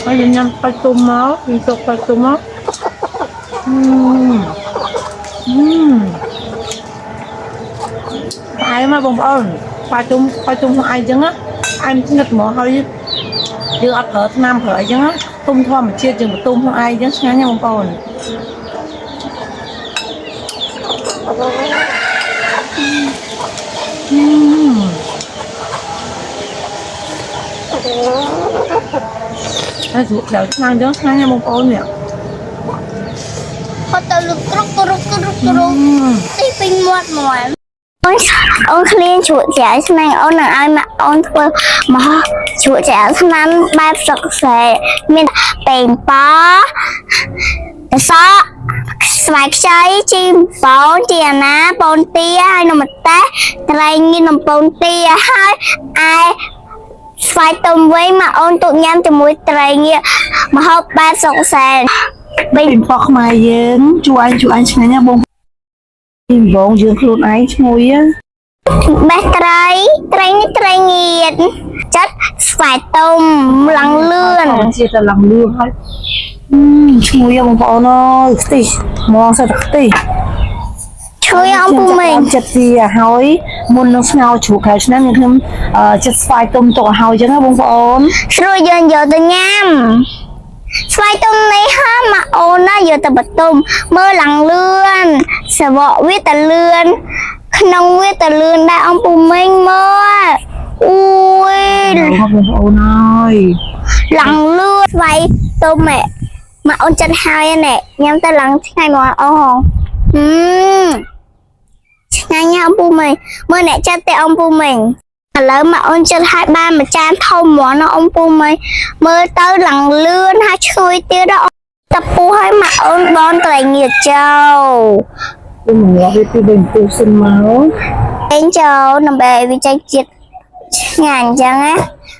ហើយញ៉ាំបាច់ទុំមកពីទុកបាច់ទុំមកផ្អែមមកបងប្អូនបាច់ទុំខ្លួនឯងចឹងណាផ្អែមស្និទ្ធហ្មងហើយយើងអត់ប្រើថ្នាំប្រើអីចឹងណាទុំធម្មជាតិយើងបន្ទុំខ្លួនឯងចឹងឆ្ងាញ់ណាបងប្អូនហើយស្រួលឆ្ងាញ់ចឹងឆ្ងាញ់ណាបងប្អូននេះគាត់ទៅលុកក្រុកទីពេញមាត់មកអូនឃ្លានជ្រក់ចាយស្នាញ់អូននឹងឲ្យម៉ាក់អូនធ្វើមកជ្រក់ចាយស្នាញ់បែបស្រុកស្រែមានប៉េងប៉ោអសក់ស្វាយខ្ចីជីបោនជីអាណាបូនទាហើយនំម្ទេសត្រែងងៀននំបូនទាហើយឯស្វាយទុំវិញម៉ាក់អូនទុកញ៉ាំជាមួយត្រែងងៀម្ហូបបែបស្រុកស្រែពេញប៉ោះខ្មែរយើងជួអញឆ្ងាញ់ណាបងពីវងយើងខ្លួនឯងឈ្ងុយបេះត្រីងៀតចិត្តស្វាយទុំឡើងលឿនជាតែឡើងលឿនហើយឈ្ងុយបងប្អូនអើយខ្ទិះមកសិតខ្ទិះឈ្ងុយអំពូមីងចិត្តវាហើយមុននឹងស្ងោរជ្រូកខែឆ្នាំខ្ញុំចិត្តស្វាយទុំទុកឲ្យហើយចឹងណាបងប្អូនស្រួលយើងយកទៅញ៉ាំស្វាយទុំនេះហាម៉ាអូនណាយកទៅបតុំមើលឡើងលឿនសវកវាទៅលឿនក្នុងវាទៅលឿនដែរអំពូមីងមើលអូយបងប្អូនអើយឡើងលឿនស្វាយទុំម៉ាអូនចិត្តហើយណែញ៉ាំទៅឡើងឆ្ងាញ់មកអូឆ្ងាញ់ណាស់អំពូមីងមើលអ្នកចិត្តទេអំពូមីងឥឡូវម៉ាអូនចិត្តឲ្យបានមួយចានធំហ្មងណាអំពូមីងមើលទៅឡើងលឿនហើយឈ្ងុយទៀតដល់តពុះឲ្យម៉ាអូនបនត្រែងងៀតចូលខ្ញុំមកវាពីវិញពុះសិនមកអេងចូលដើម្បីឲ្យវាចេញជាតិឆ្ងាញ់អញ្ចឹងណា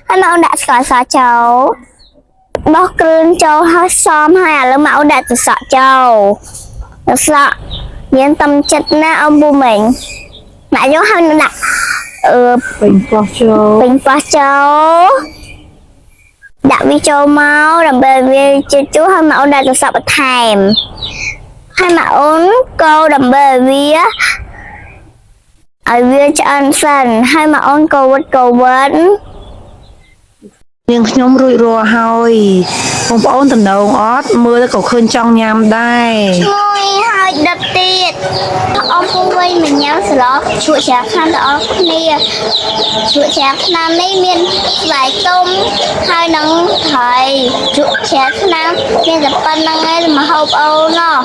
ហើយម៉ាអូនដាក់ស្ករសចូលបោះគ្រឿងចូលហើយសមហើយឥឡូវម៉ាអូនដាក់ទឹកសក់ចូលទឹកសក់មានតំចិត្តណាអំពូមីងម៉ាក់យកហើយនឹងដាក់ពេញប៉ោះចូលដាក់វាចូលមកដើម្បីវាជូរហើយម៉ាអូនដាក់ទឹកសក់បន្ថែមហើយម៉ាអូនកូរដើម្បីឲ្យវាឆ្អិនសិនហើយម៉ាអូនកូរវិតនាងខ្ញុំរួចរាល់ហើយបងប្អូនតំណងអត់មើលក៏ឃើញចង់ញ៉ាំដែរឈ្ងុយហើយដិតទៀតអងពូវិញមិនញ៉ាំស្លជ្រក់ច្រាខ្នាតដល់គ្នាជ្រក់ច្រាខ្នានេះមានស្វាយទុំហើយនឹងត្រីជ្រក់ច្រាខ្នាមានតែប៉ុណ្្នឹងឯងមកហូបអូនណោះ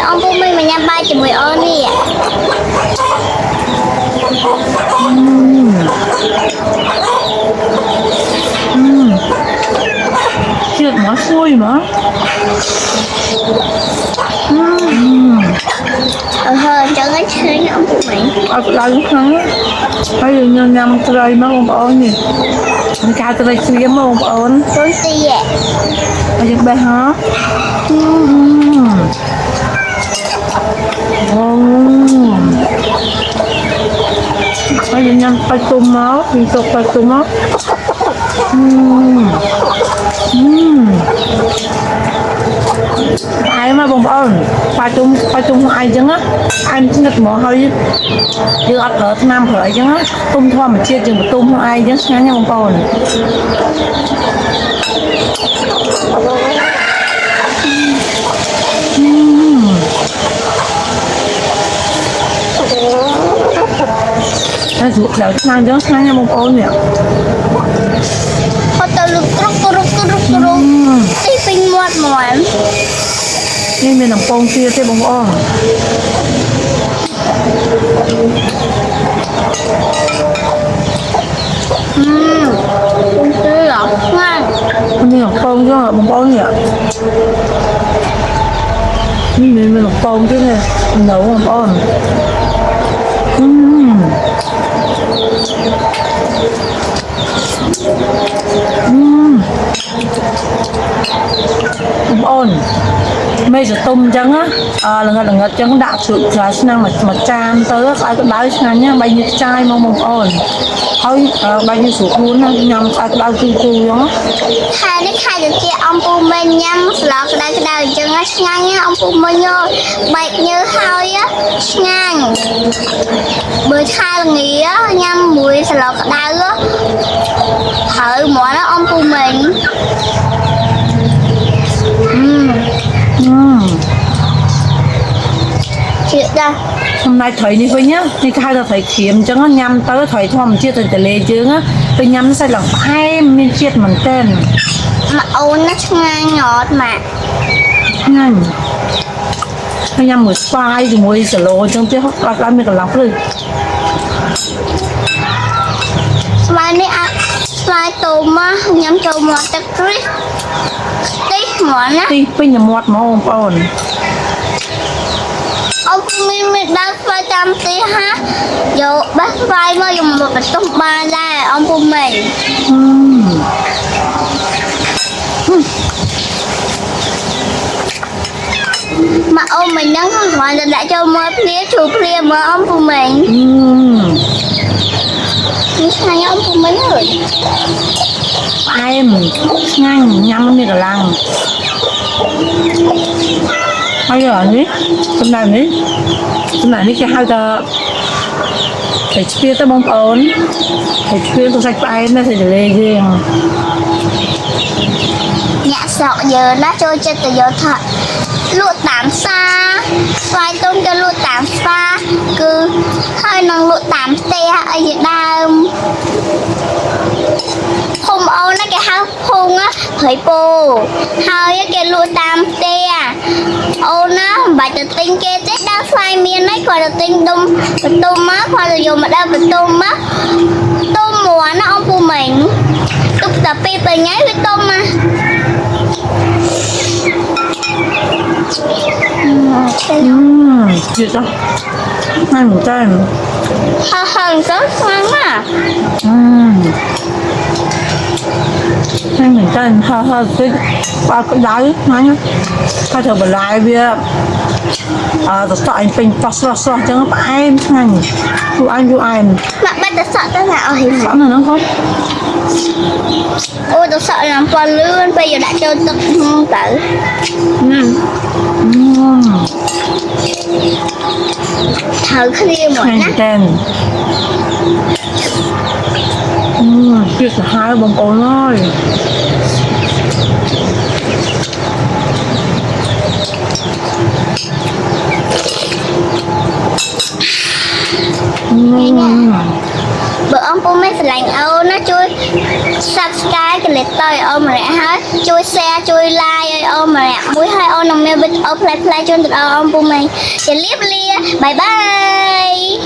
អងពូវិញមិនញ៉ាំបាយជាមួយអូននេះជាតិមកស្រួយមកហើយចឹងឯងឆ្ងាញ់អំពូមីងអត់ឡើងខ្លាំងហើយញ៉ាំត្រីមកបងប្អូននេះមានការត្រីក្រៀមមកបងប្អូនទុនទីហើយយើងបេះហ៎ហើយញ៉ាំបាច់ទុំមកពីទុកបាច់ទុំមកផ្អែមមកបងប្អូនបាច់ទុំខ្លួនឯងចឹងណាផ្អែមស្និទ្ធហ្មងហើយយើងអត់ប្រើថ្នាំប្រើអីចឹងណាទុំធម្មជាតិយើងបន្ទុំខ្លួនឯងចឹងឆ្ងាញ់ណាបងប្អូនហើយស្រួលឆ្ងាញ់ចឹងឆ្ងាញ់ណាបងប្អូននេះគាត់ទៅលុកក្រុកទីពេញមាត់មកនេះមាននំពងទាទេបងប្អូនគឺអត់ខ្លាំងនេះនំពងចឹងបងប្អូននេះមាននំពងទេនេះនៅបងប្អូនបងប្អូនមេស tôm trắng á là ngật trắng đạo sự là năng mà chan tới ai cũng đói ngang nhá bao nhiêu chai mong ổn thôi bao nhiêu sụp luôn á nhầm ai cũng đau chu đó hai đứa khai được kia ông pu mình nhâm lọt đây chân á ngang nhá ông pu mình nhô bạch như thôi á ngang bữa khai là nghĩa nhâm mùi lọt đây á thử mỏ nó ông pu mình chuyện đây hôm nay thầy đi với nhá đi khai là thầy kiếm cho nó nhâm tới thầy thom chia từ lề chứ á tôi nhâm sai lòng hai mình chết mình tên mà ôn nó ngang ngọt mà nhanh tôi nhâm một xoay thì mùi sờ lô trong tiếng hóc lại mình còn lắm rồi xoay này ăn xoay tôm á nhâm tôm mà tắc rít tí món á đi bây giờ mọt mà ông ổn ông mình đang xoay trăm tí ha dù bác xoay mà dùng một cái tôm ba ra ông của mình mà ông mình đang hỏi là đã cho mua phía chụp phía mà ông của mình sao ông của mình rồi em nhanh nhắm như là lăng bây giờ ní hôm nay ní cái hai giờ phải chia tới bông ớn phải chia tôi sạch tay nó thì để riêng nhà sợ giờ nó trôi chết từ giờ thật lụa tám xa xoay tôm cho lụa tám xa cứ hơi năng lụa tám te ở Việt Nam hùng ô nó cái hao hùng á hơi bù hơi cái lụa tám te ô nó bài tự tin kia tết đang xoay miên ấy còn tự tin tôm á khoa là dùng mà đang bị tôm á tôm mùa nó ông của mình tục tập pi bề nháy với tôm mà chuyện đó hai một tên hơn rất ngon à hai một tên hơi cái ba cái đáy nói nhá hai thằng bật lại bia tôi sợ anh pin to so chẳng có em anh chú anh mà bạn đã sợ cái nào thì sợ là nó không ôi tôi sợ làm qua lươn bây giờ đã cho tự tử thử kia một hai nhá tên chuyện hai bông ổn rồi bữa ông bố mấy lành ô nó chui subscribe cái lịch tôi ôm mà hết chui share chui like ôm mà mũi hai ô nằm mê bên ô play chui từ ông bố mình thì liếp lia bye bye